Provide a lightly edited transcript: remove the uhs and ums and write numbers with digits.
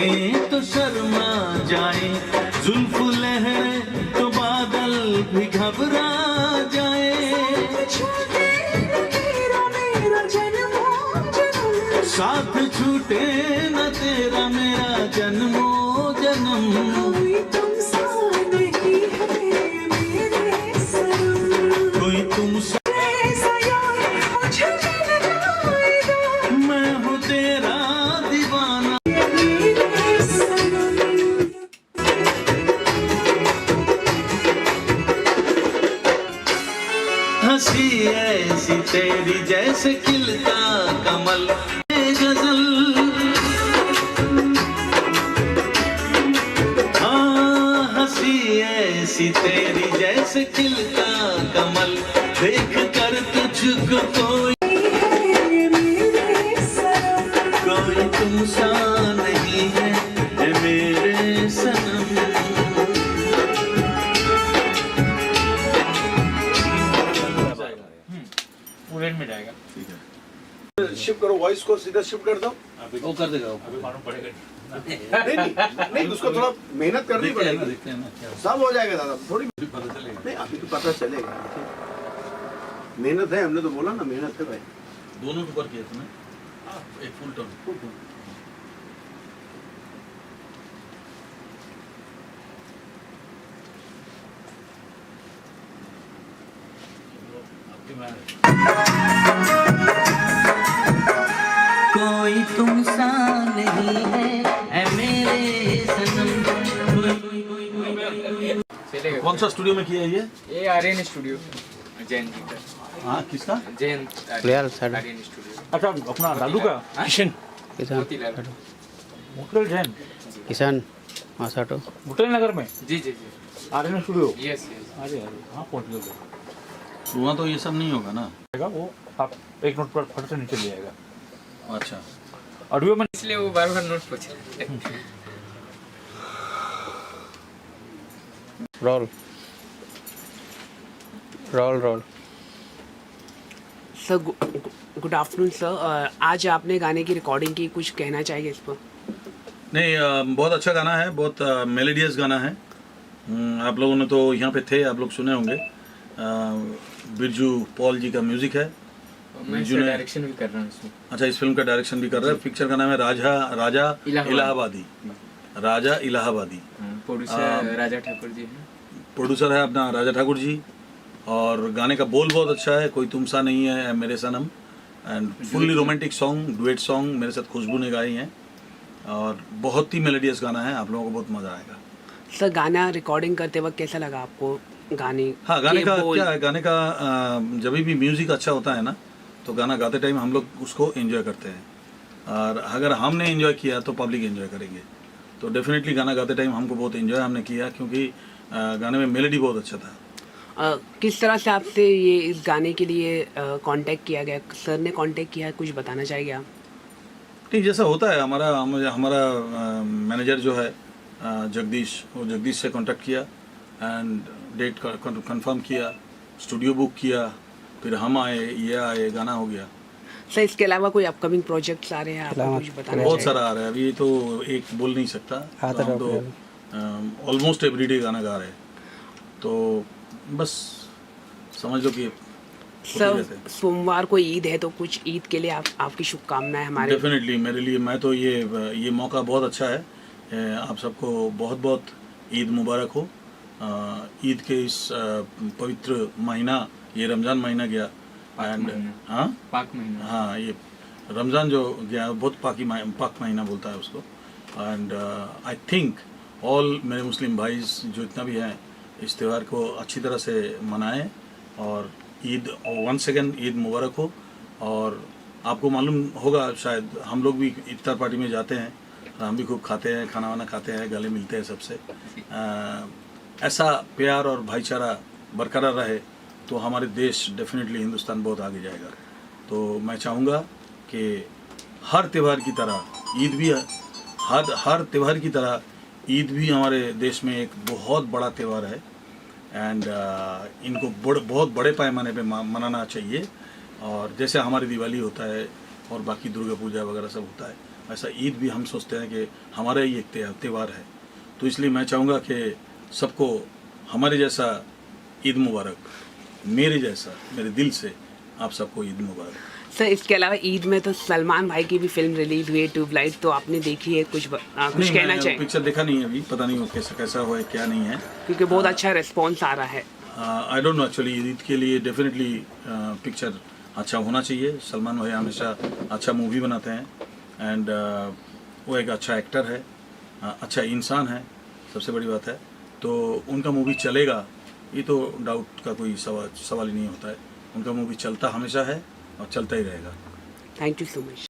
देखें तो शर्मा जाए, जुल्फ लहरे तो बादल भी घबरा जाए। साथ छूटे न तेरा मेरा जन्मो जन्म। कोई तुमसा नहीं है मेरे सनम, कोई तुमसा मैं हूँ तेरा दीवाना। हंसी ऐसी तेरी जैसे खिलता कमल, गजल हाँ हंसी ऐसी तेरी जैसे खिलता कमल, देख कर तुझको कोई तुमसा नहीं है मेरे सनम। में जाएगा। ठीक है, शिफ्ट करो वॉइस को, सीधा शिफ्ट कर दो। वो कर देगा, अभी मालूम पड़ेगा। नहीं उसको थोड़ा मेहनत करनी पड़ेगी। देखते हैं ना क्या सब हो जाएगा दादा, थोड़ी पता चलेगा। नहीं अभी तो पता चलेगा। मेहनत है, हमने तो बोला ना मेहनत है भाई। दोनों ऊपर किया तुमने एक फुल टर्न। कोई तुमसा नहीं है मेरे सनम। कौन सा स्टूडियो में किया है ये आर्यन स्टूडियो जैन जी का। हाँ किसका? Jain real sir. Aryan studio. अच्छा अपना लालू का किशन होटल जैन किसान मासाटो होटल नगर में। जी जी जी आर्यन स्टूडियो। यस अरे हाँ पहुँच गए। वहाँ तो ये सब नहीं होगा ना, वो आप एक नोट पर फट से नीचे ले आएगा। अच्छा ऑडियो में इसलिए वो बार बार नोट पूछ रहे हैं। Roll roll roll. Sir good afternoon sir, आज आपने गाने की रिकॉर्डिंग की, कुछ कहना चाहिए इस पर? नहीं बहुत अच्छा गाना है, बहुत मेलोडियस गाना है। आप लोगों ने तो यहाँ पे थे, आप लोग सुने होंगे। बिरजू पॉल जी का म्यूजिक है। मैं इसका डायरेक्शन भी कर रहा हूँ इसमें। अच्छा इस फिल्म का डायरेक्शन भी कर रहा है। पिक्चर का नाम है राजा इलाहाबादी। राजा इलाहाबादी। प्रोड्यूसर राजा ठाकुर जी हैं। प्रोड्यूसर है अपना राजा ठाकुर जी। और गाने का बोल बहुत अच्छा है, कोई तुमसा नहीं है मेरे सनम। And fully romantic song, duet song मेरे साथ खुशबू ने गाई हैं। और बहुत ही मेलोडियस गाना है, आप लोगों को बहुत मज़ा आएगा। सर गाना रिकॉर्डिंग करते वक्त कैसा लगा आपको? गाने हाँ गाने का क्या है, गाने का जब भी म्यूज़िक अच्छा होता है ना तो गाना गाते टाइम हम लोग उसको एंजॉय करते हैं। और अगर हमने एंजॉय किया तो पब्लिक एंजॉय करेंगे। तो डेफिनेटली गाना गाते टाइम हमको बहुत एंजॉय हमने किया, क्योंकि गाने में मेलोडी बहुत अच्छा था। किस तरह से आपसे ये इस गाने के लिए कांटेक्ट किया गया? सर ने कांटेक्ट किया, कुछ बताना चाहिए आप? नहीं जैसा होता है हमारा मैनेजर जो है जगदीश, वो जगदीश से कांटेक्ट किया एंड डेट कंफर्म किया, स्टूडियो बुक किया, फिर हम आए, ये आए, गाना हो गया। सर इसके अलावा कोई अपकमिंग प्रोजेक्ट्स आ रहे हैं, आपको कुछ बताना बहुत सारा आ रहा है। अभी तो एक बोल नहीं सकता, हम तो ऑलमोस्ट एवरीडे गाना गा रहे हैं। तो बस समझ लो कि सर सोमवार को ईद है, तो कुछ ईद के लिए आपकी शुभकामनाएं हमारे। डेफिनेटली मेरे लिए, मैं तो ये मौका बहुत अच्छा है। आप सबको बहुत बहुत ईद मुबारक हो। ईद के इस पवित्र महीना, ये रमज़ान महीना गया एंड हाँ पाक महीना, हाँ ये रमज़ान जो गया बहुत पाक महीना बोलता है उसको। एंड आई थिंक ऑल मेरे मुस्लिम भाई जो इतना भी हैं इस त्यौहार को अच्छी तरह से मनाएं। और ईद वंस अगेन ईद मुबारक हो। और आपको मालूम होगा शायद, हम लोग भी इफ्तार पार्टी में जाते हैं, हम भी खूब खाते हैं, खाना वाना खाते हैं, गले मिलते हैं सबसे। ऐसा प्यार और भाईचारा बरकरार रहे तो हमारे देश डेफिनेटली हिंदुस्तान बहुत आगे जाएगा। तो मैं चाहूँगा कि हर त्यौहार की तरह ईद भी हर त्यौहार की तरह ईद भी हमारे देश में एक बहुत बड़ा त्यौहार है। एंड इनको बहुत बड़े पैमाने पे मनाना चाहिए। और जैसे हमारी दिवाली होता है और बाकी दुर्गा पूजा वगैरह सब होता है, ऐसा ईद भी हम सोचते हैं कि हमारा ही एक त्यौहार है। तो इसलिए मैं चाहूँगा कि सबको हमारे जैसा ईद मुबारक, मेरे जैसा, मेरे दिल से आप सबको ईद मुबारक। सर इसके अलावा ईद में तो सलमान भाई की भी फिल्म रिलीज हुई है ट्यूबलाइट, तो आपने देखी है, कुछ कुछ कहना मैं चाहिए? पिक्चर देखा नहीं है अभी, पता नहीं वो कैसा हुआ है क्या नहीं है। क्योंकि बहुत अच्छा रिस्पॉन्स आ रहा है। I don't know actually, Eid के लिए डेफिनेटली पिक्चर अच्छा होना चाहिए। सलमान भाई हमेशा अच्छा मूवी बनाते हैं एंड वो एक अच्छा एक्टर है, अच्छा इंसान है, सबसे बड़ी बात है। तो उनका मूवी चलेगा ये तो डाउट का कोई सवाल ही नहीं होता है। उनका मूवी चलता हमेशा है और चलता ही रहेगा। Thank you so much.